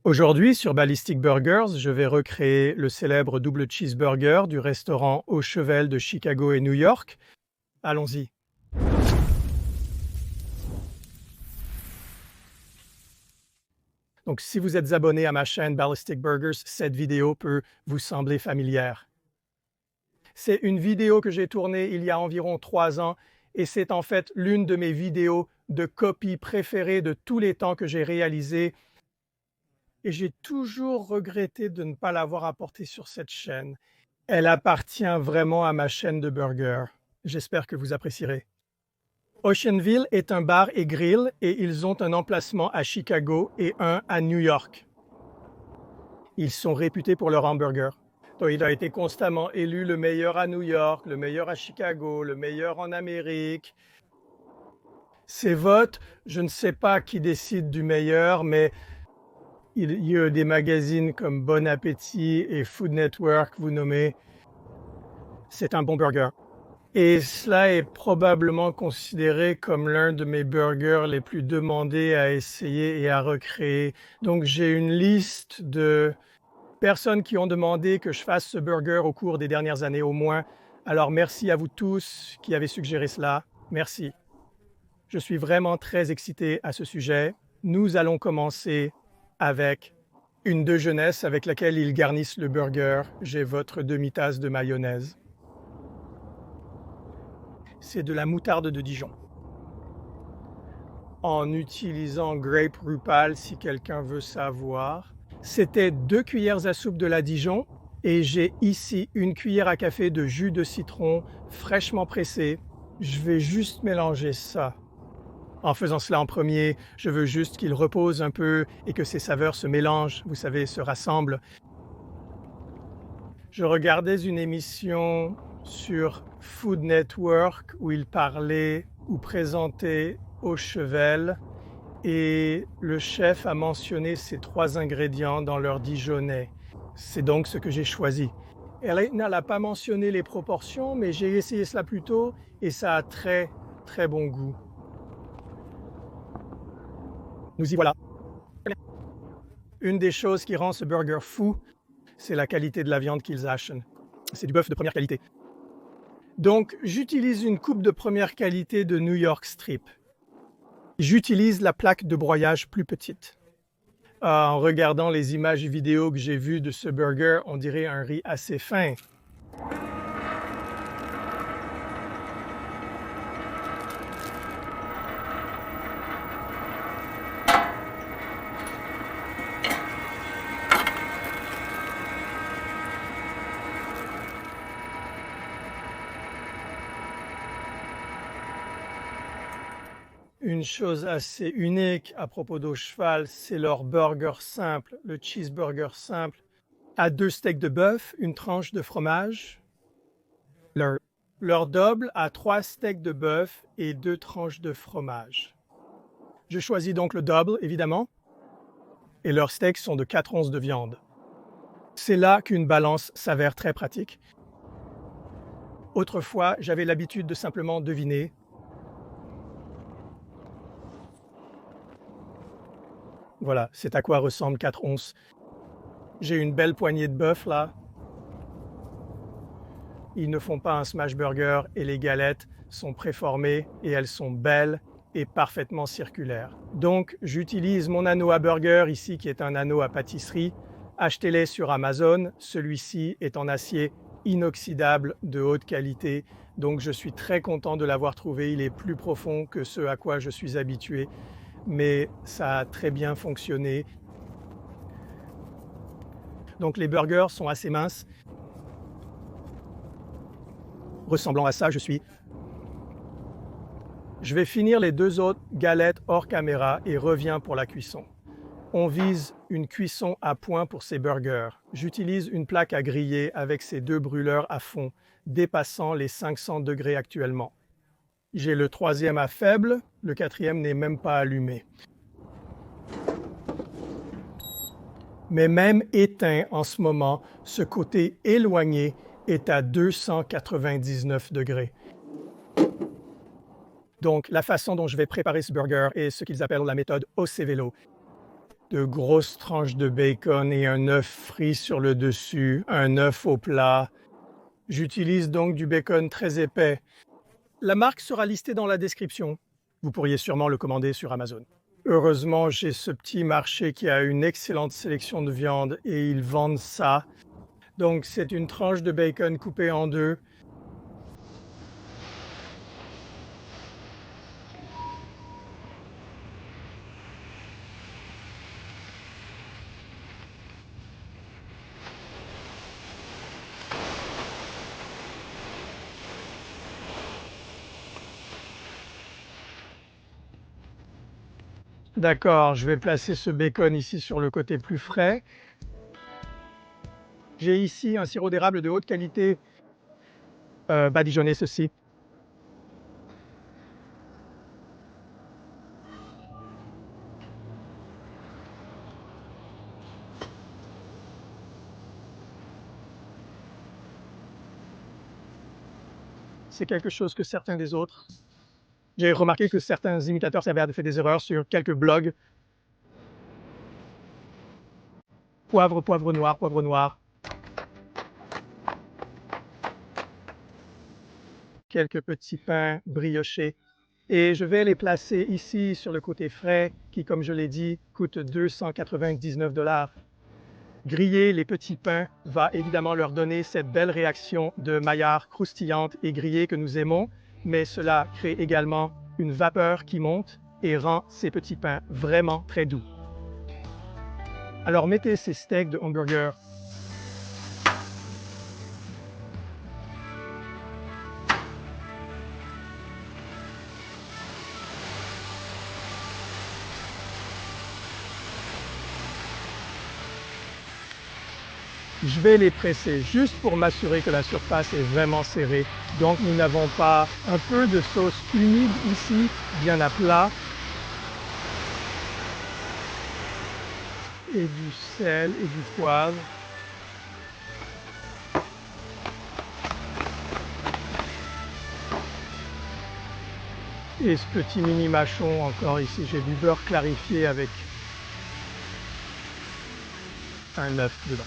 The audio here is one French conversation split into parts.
Aujourd'hui, sur Ballistic Burgers, je vais recréer le célèbre double cheeseburger du restaurant Au Chevel de Chicago et New York. Allons-y. Donc, si vous êtes abonné à ma chaîne Ballistic Burgers, cette vidéo peut vous sembler familière. C'est une vidéo que j'ai tournée il y a environ 3 ans et c'est en fait l'une de mes vidéos de copie préférées de tous les temps que j'ai réalisées. Et j'ai toujours regretté de ne pas l'avoir apportée sur cette chaîne. Elle appartient vraiment à ma chaîne de burgers. J'espère que vous apprécierez. Oceanville est un bar et grill et ils ont un emplacement à Chicago et un à New York. Ils sont réputés pour leur hamburger. Donc, il a été constamment élu le meilleur à New York, le meilleur à Chicago, le meilleur en Amérique. Ces votes, je ne sais pas qui décide du meilleur, mais il y a des magazines comme Bon Appétit et Food Network, vous nommez. C'est un bon burger. Et cela est probablement considéré comme l'un de mes burgers les plus demandés à essayer et à recréer. Donc j'ai une liste de personnes qui ont demandé que je fasse ce burger au cours des dernières années au moins. Alors merci à vous tous qui avez suggéré cela. Merci. Je suis vraiment très excité à ce sujet. Nous allons commencer avec une de jeunesse avec laquelle ils garnissent le burger. J'ai votre demi-tasse de mayonnaise. C'est de la moutarde de Dijon. En utilisant grape Rupal, si quelqu'un veut savoir. C'était 2 cuillères à soupe de la Dijon et j'ai ici une cuillère à café de jus de citron fraîchement pressé. Je vais juste mélanger ça. En faisant cela en premier, je veux juste qu'il repose un peu et que ces saveurs se mélangent, vous savez, se rassemblent. Je regardais une émission sur Food Network où il parlait ou présentait Au Chevel et le chef a mentionné ces 3 ingrédients dans leur Dijonais. C'est donc ce que j'ai choisi. Elle n'a pas mentionné les proportions, mais j'ai essayé cela plus tôt et ça a très très bon goût. Nous y voilà. Une des choses qui rend ce burger fou, c'est la qualité de la viande qu'ils achètent. C'est du bœuf de première qualité. Donc, j'utilise une coupe de première qualité de New York Strip. J'utilise la plaque de broyage plus petite. En regardant les images et vidéos que j'ai vues de ce burger, on dirait un riz assez fin. Une chose assez unique à propos d'Au Cheval, c'est leur burger simple, le cheeseburger simple, à 2 steaks de bœuf, une tranche de fromage. Leur double à 3 steaks de bœuf et 2 tranches de fromage. Je choisis donc le double, évidemment, et leurs steaks sont de 4 onces de viande. C'est là qu'une balance s'avère très pratique. Autrefois, j'avais l'habitude de simplement deviner. Voilà, c'est à quoi ressemblent 4 onces. J'ai une belle poignée de bœuf là. Ils ne font pas un smash burger et les galettes sont préformées et elles sont belles et parfaitement circulaires. Donc j'utilise mon anneau à burger ici qui est un anneau à pâtisserie. Achetez-les sur Amazon. Celui-ci est en acier inoxydable de haute qualité. Donc je suis très content de l'avoir trouvé. Il est plus profond que ce à quoi je suis habitué. Mais ça a très bien fonctionné. Donc les burgers sont assez minces. Ressemblant à ça, je vais finir les 2 autres galettes hors caméra et reviens pour la cuisson. On vise une cuisson à point pour ces burgers. J'utilise une plaque à griller avec ces 2 brûleurs à fond, dépassant les 500 degrés actuellement. J'ai le 3e à faible, le 4e n'est même pas allumé. Mais même éteint en ce moment, ce côté éloigné est à 299 degrés. Donc, la façon dont je vais préparer ce burger est ce qu'ils appellent la méthode Ocevelo. de grosses tranches de bacon et un œuf frit sur le dessus, un œuf au plat. J'utilise donc du bacon très épais. La marque sera listée dans la description. Vous pourriez sûrement le commander sur Amazon. Heureusement, j'ai ce petit marché qui a une excellente sélection de viande et ils vendent ça. Donc c'est une tranche de bacon coupée en deux. D'accord, je vais placer ce bacon ici sur le côté plus frais. J'ai ici un sirop d'érable de haute qualité, badigeonné ceci. C'est quelque chose que certains des autres. J'ai remarqué que certains imitateurs avaient fait des erreurs sur quelques blogs. Poivre, poivre noir, poivre noir. Quelques petits pains briochés. Et je vais les placer ici sur le côté frais, qui, comme je l'ai dit, coûte 299 $. Griller les petits pains va évidemment leur donner cette belle réaction de maillard croustillante et grillée que nous aimons, mais cela crée également une vapeur qui monte et rend ces petits pains vraiment très doux. Alors mettez ces steaks de hamburger Je vais les presser juste pour m'assurer que la surface est vraiment serrée. Donc nous n'avons pas un peu de sauce humide ici, bien à plat. Et du sel et du poivre. Et ce petit mini mâchon encore ici, j'ai du beurre clarifié avec un œuf dedans.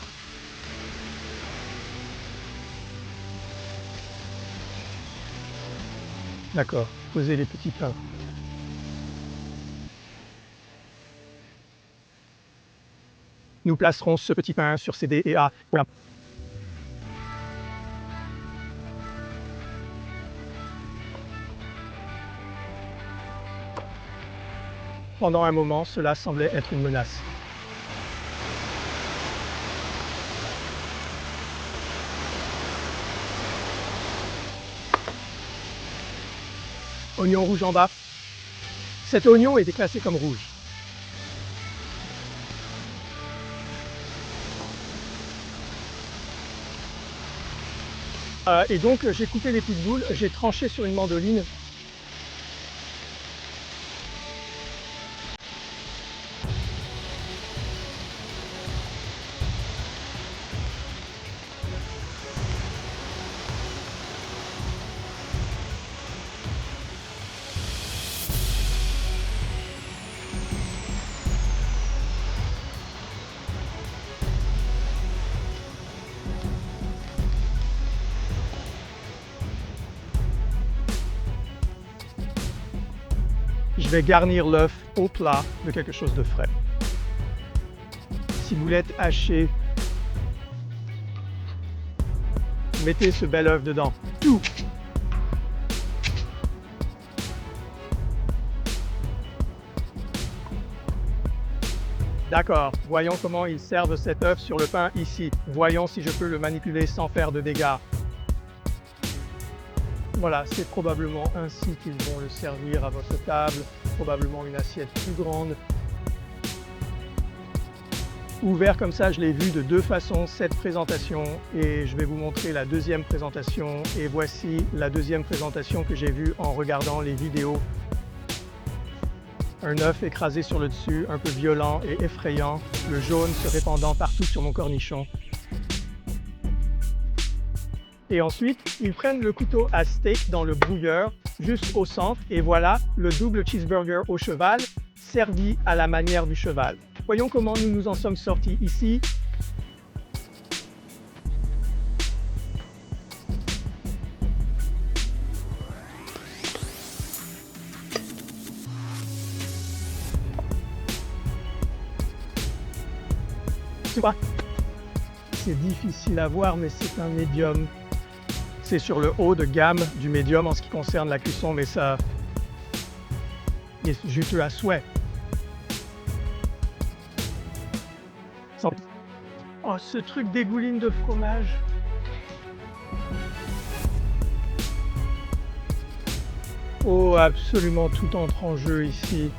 D'accord, posez les petits pains. Nous placerons ce petit pain sur CD et A. Voilà. Pendant un moment, cela semblait être une menace. Oignon rouge en bas. Cet oignon est déclassé comme rouge. Et donc j'ai coupé les petites boules, j'ai tranché sur une mandoline. Je vais garnir l'œuf au plat de quelque chose de frais. Ciboulette hachée. Mettez ce bel œuf dedans. Tout. D'accord, voyons comment ils servent cet œuf sur le pain ici. Voyons si je peux le manipuler sans faire de dégâts. Voilà, c'est probablement ainsi qu'ils vont le servir à votre table, probablement une assiette plus grande. Ouvert comme ça, je l'ai vu de deux façons, cette présentation, et je vais vous montrer la deuxième présentation. Et voici la deuxième présentation que j'ai vue en regardant les vidéos. Un œuf écrasé sur le dessus, un peu violent et effrayant, le jaune se répandant partout sur mon cornichon. Et ensuite, ils prennent le couteau à steak dans le brouilleur, juste au centre, et voilà le double cheeseburger au cheval, servi à la manière du cheval. Voyons comment nous nous en sommes sortis ici. Tu vois, c'est difficile à voir, mais c'est un médium. C'est sur le haut de gamme du médium en ce qui concerne la cuisson, mais ça est juteux à souhait. Oh, ce truc dégouline de fromage. Oh, absolument tout entre en jeu ici.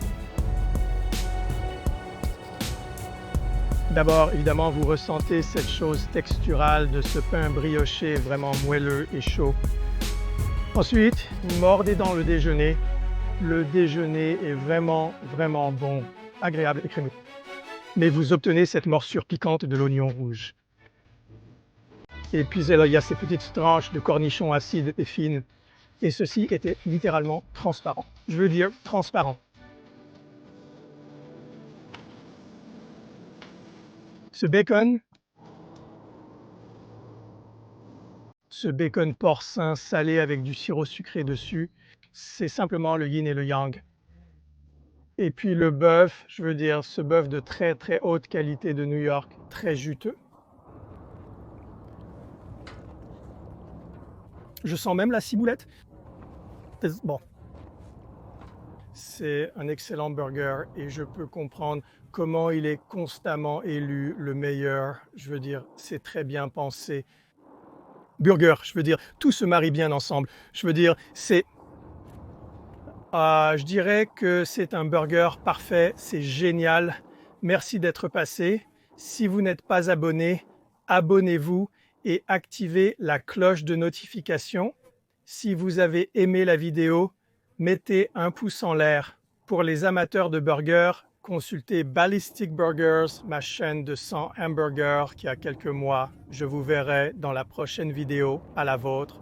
D'abord, évidemment, vous ressentez cette chose texturale de ce pain brioché vraiment moelleux et chaud. Ensuite, vous mordez dans le déjeuner. Le déjeuner est vraiment, vraiment bon, agréable et crémeux. Mais vous obtenez cette morsure piquante de l'oignon rouge. Et puis là, il y a ces petites tranches de cornichons acides et fines. Et ceci était littéralement transparent. Je veux dire transparent. Ce bacon porcin salé avec du sirop sucré dessus, c'est simplement le yin et le yang. Et puis le bœuf, je veux dire ce bœuf de très très haute qualité de New York, très juteux. Je sens même la ciboulette. Bon, c'est un excellent burger et je peux comprendre comment il est constamment élu le meilleur. Je veux dire, c'est très bien pensé. Burger, je veux dire, tout se marie bien ensemble. Je veux dire, je dirais que c'est un burger parfait, c'est génial. Merci d'être passé. Si vous n'êtes pas abonné, abonnez-vous et activez la cloche de notification. Si vous avez aimé la vidéo, mettez un pouce en l'air. Pour les amateurs de burgers, consultez Ballistic Burgers, ma chaîne de 100 hamburgers qui a quelques mois. Je vous verrai dans la prochaine vidéo. À la vôtre.